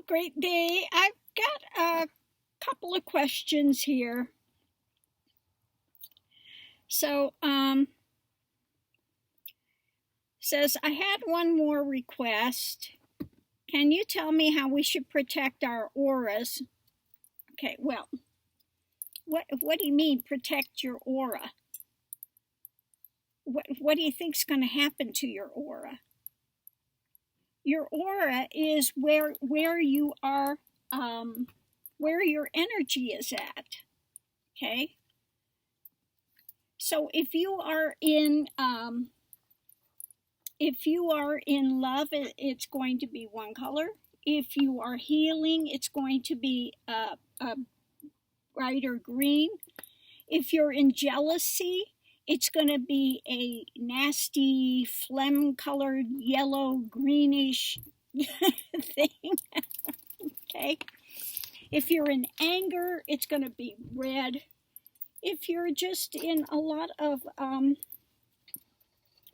Great day. I've got a couple of questions here. So, says, I had one more request. Can you tell me how we should protect our auras? Okay, well, what do you mean protect your aura? What do you think's going to happen to your aura? Your aura is where you are, where your energy is at. Okay. So if you are in love, it's going to be one color. If you are healing, it's going to be a brighter green. If you're in jealousy, it's going to be a nasty phlegm-colored yellow greenish thing. Okay. If you're in anger, it's going to be red. If you're just in a lot of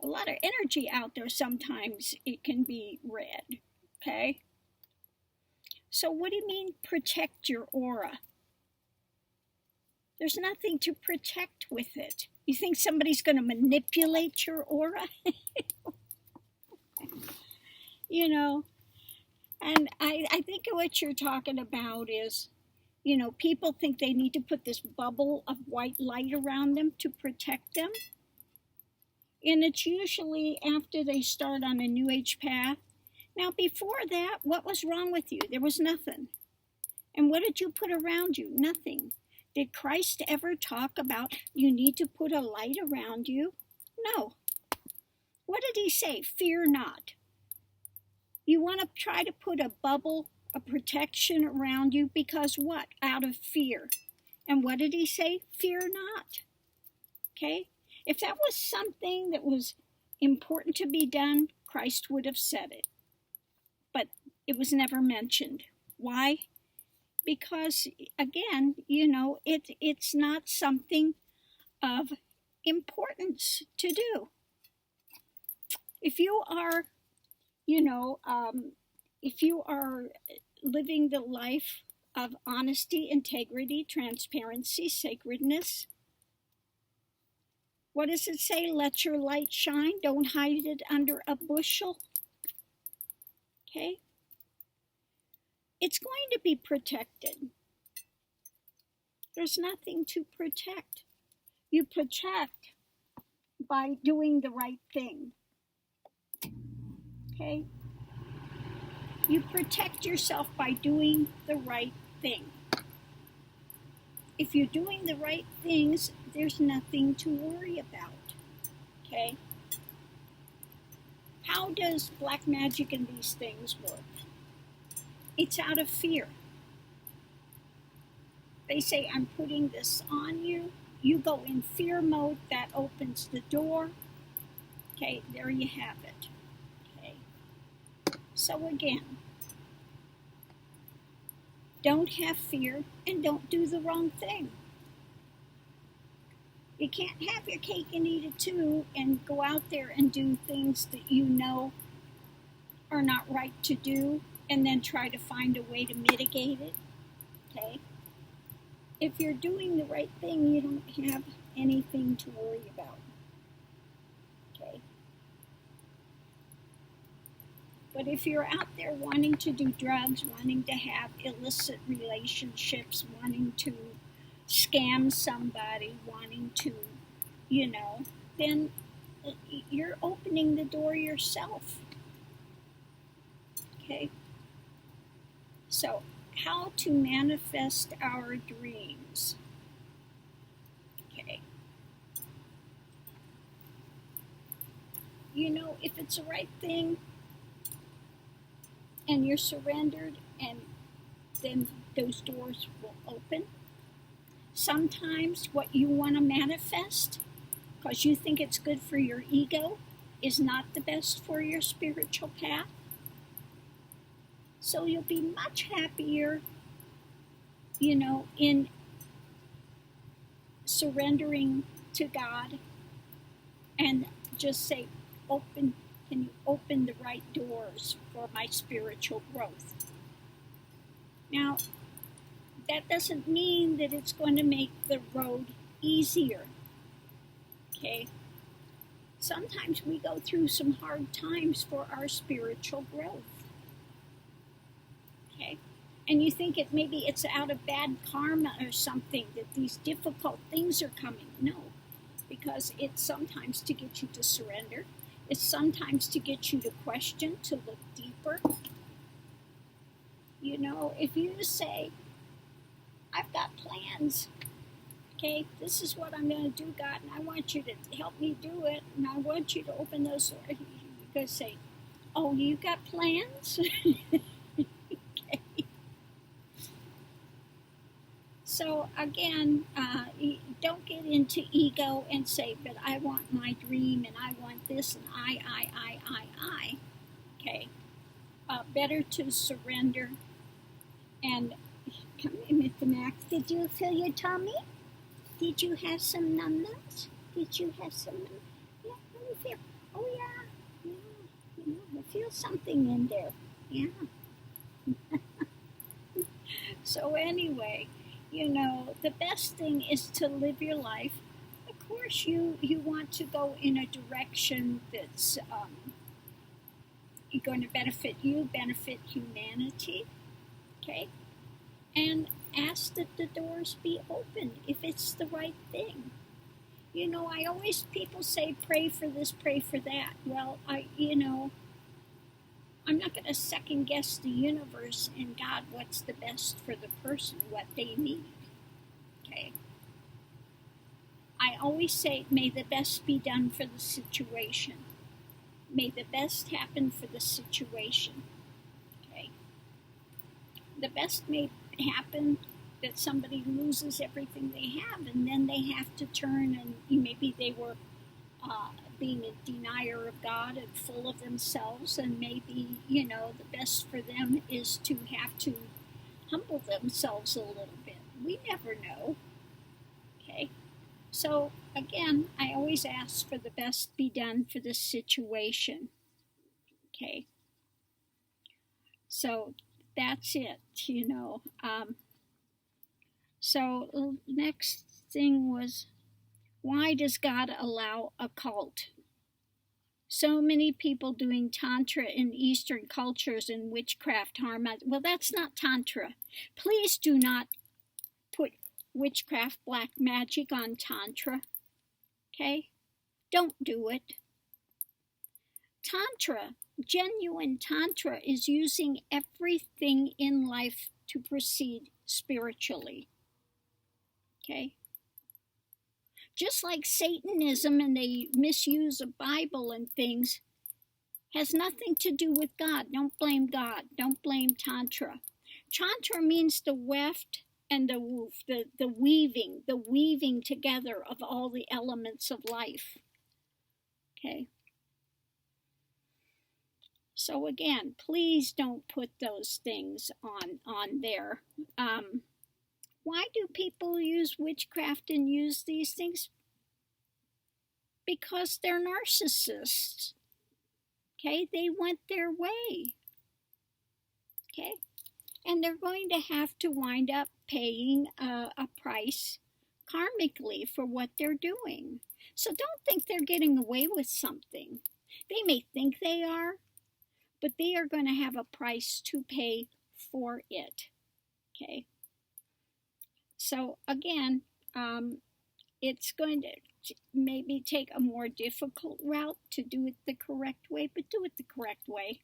energy out there, sometimes it can be red. Okay. So what do you mean protect your aura? There's nothing to protect with it. You think somebody's going to manipulate your aura? You know, and I think what you're talking about is, you know, people think they need to put this bubble of white light around them to protect them. And it's usually after they start on a New Age path. Now, before that, what was wrong with you? There was nothing. And what did you put around you? Nothing. Did Christ ever talk about you need to put a light around you? No. What did he say? Fear not. You want to try to put a bubble of protection around you because what? Out of fear. And what did he say? Fear not. Okay? If that was something that was important to be done, Christ would have said it. But it was never mentioned. Why? Because, again, you know, it's not something of importance to do. If you are, you know, if you are living the life of honesty, integrity, transparency, sacredness, what does it say? Let your light shine. Don't hide it under a bushel. Okay? It's going to be protected. There's nothing to protect. You protect by doing the right thing. Okay? You protect yourself by doing the right thing. If you're doing the right things, there's nothing to worry about. Okay? How does black magic and these things work? It's out of fear. They say, I'm putting this on you. You go in fear mode, that opens the door. Okay, there you have it. Okay. So again, don't have fear and don't do the wrong thing. You can't have your cake and eat it too and go out there and do things that you know are not right to do and then try to find a way to mitigate it. Okay? If you're doing the right thing, you don't have anything to worry about. Okay? But if you're out there wanting to do drugs, wanting to have illicit relationships, wanting to scam somebody, wanting to, you know, then you're opening the door yourself. Okay? So, how to manifest our dreams. Okay. You know, if it's the right thing and you're surrendered, and then those doors will open. Sometimes what you want to manifest, because you think it's good for your ego, is not the best for your spiritual path. So you'll be much happier, you know, in surrendering to God and just say, can you open the right doors for my spiritual growth? Now, that doesn't mean that it's going to make the road easier. Okay? Sometimes we go through some hard times for our spiritual growth. Okay? And you think maybe it's out of bad karma or something that these difficult things are coming. No, because it's sometimes to get you to surrender. It's sometimes to get you to question, to look deeper. You know, if you say, I've got plans, okay, this is what I'm going to do, God, and I want you to help me do it, and I want you to open those doors. You're going to say, oh, you got plans? Okay. So again, don't get into ego and say, but I want my dream, and I want this, and I. Okay. Better to surrender and come in with the Mac. Did you feel your tummy? Did you have some numbness? Did you have some? Yeah, let me feel. Oh yeah, I feel something in there. Yeah. So anyway, you know, the best thing is to live your life. Of course, you want to go in a direction that's going to benefit you, benefit humanity. Okay. And ask that the doors be opened if it's the right thing. You know, people say, pray for this, pray for that. Well, I'm not going to second guess the universe and God what's the best for the person, what they need. Okay? I always say, may the best be done for the situation. May the best happen for the situation. Okay? The best may happen that somebody loses everything they have, and then they have to turn, and maybe they were being a denier of God and full of themselves, and maybe, the best for them is to have to humble themselves a little bit. We never know. Okay? So, again, I always ask for the best be done for this situation. Okay? So, that's it, So, next thing was, why does God allow occult? So many people doing Tantra in Eastern cultures and witchcraft harm. Well, that's not Tantra. Please do not put witchcraft, black magic on Tantra. Okay? Don't do it. Tantra, genuine Tantra, is using everything in life to proceed spiritually. Okay? Just like Satanism and the misuse of Bible and things has nothing to do with God. Don't blame God. Don't blame Tantra. Tantra means the weft and the woof, the weaving together of all the elements of life. Okay? So again, please don't put those things on there. Why do people use witchcraft and use these things? Because they're narcissists. Okay, they want their way. Okay, and they're going to have to wind up paying a price karmically for what they're doing. So don't think they're getting away with something. They may think they are, but they are going to have a price to pay for it. Okay. So again, it's going to maybe take a more difficult route to do it the correct way, but do it the correct way.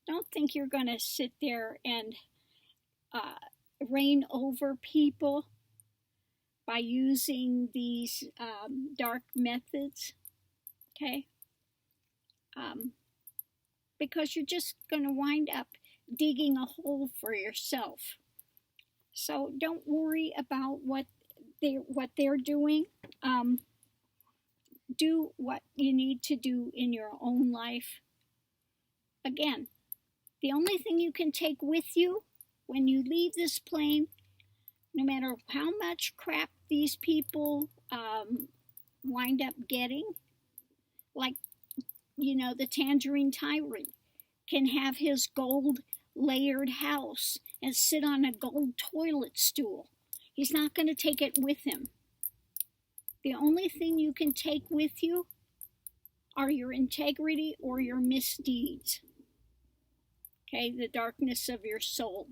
Don't think you're going to sit there and reign over people by using these dark methods, okay? Because you're just going to wind up digging a hole for yourself. So don't worry about what they're doing. Do what you need to do in your own life. Again, the only thing you can take with you when you leave this plane, no matter how much crap these people wind up getting, like, the Tangerine Tyrant can have his gold layered house and sit on a gold toilet stool. He's not going to take it with him. The only thing you can take with you are your integrity or your misdeeds. Okay, the darkness of your soul.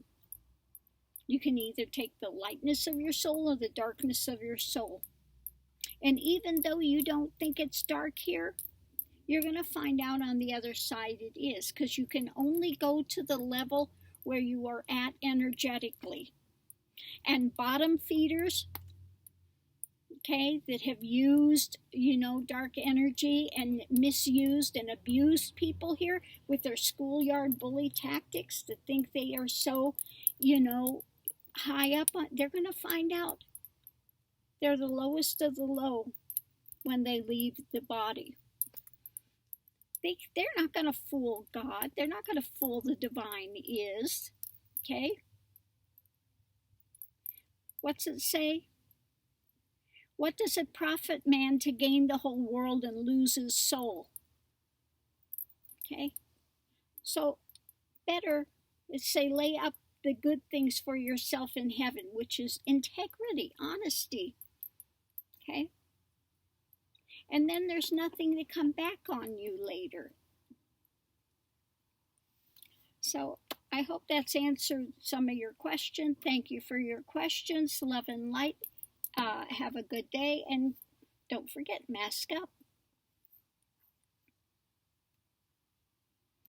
You can either take the lightness of your soul or the darkness of your soul. And even though you don't think it's dark here, you're going to find out on the other side it is, because you can only go to the level where you are at energetically. And bottom feeders, okay, that have used, dark energy and misused and abused people here with their schoolyard bully tactics to think they are so, high up on, they're going to find out they're the lowest of the low when they leave the body. They're not going to fool God. They're not going to fool the divine is. Okay? What's it say? What does it profit man to gain the whole world and lose his soul? Okay? So better, say, lay up the good things for yourself in heaven, which is integrity, honesty. Okay? And then there's nothing to come back on you later. So I hope that's answered some of your questions. Thank you for your questions. Love and light. Have a good day, and don't forget, mask up.